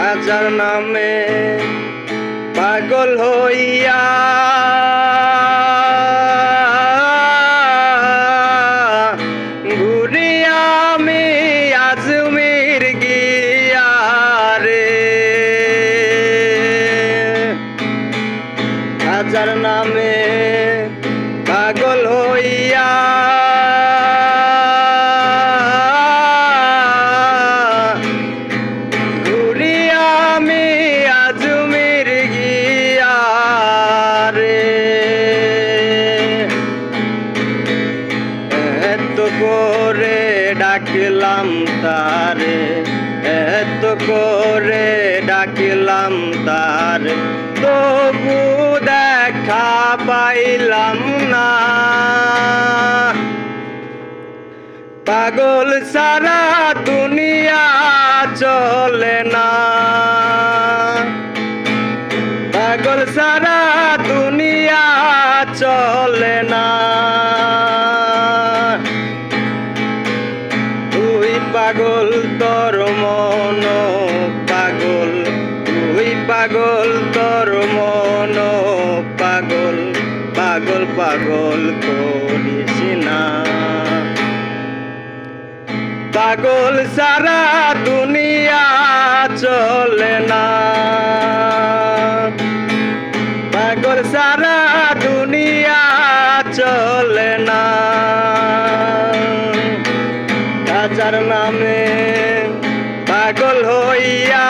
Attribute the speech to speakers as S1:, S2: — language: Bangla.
S1: রাজার নামে পাগল হইয়া ঘুরি আমি আজমির গিয়া রে। রাজার নামে পাগল হইয়া করে ডাকিলাম তারে, এত করে ডাকিলাম তারে, তবু দেখা পাইলাম না। পাগল সারা দুনিয়া চলে না, পাগল সারা দুনিয়া চলে না। পাগল তোর মন পাগল, তুই পাগল তোর মন পাগল, পাগল পাগল করিস না। পাগল সারা দুনিয়া চলে না, পাগল সারা দুনিয়া চলে না। রাজার নামে পাগল হইয়া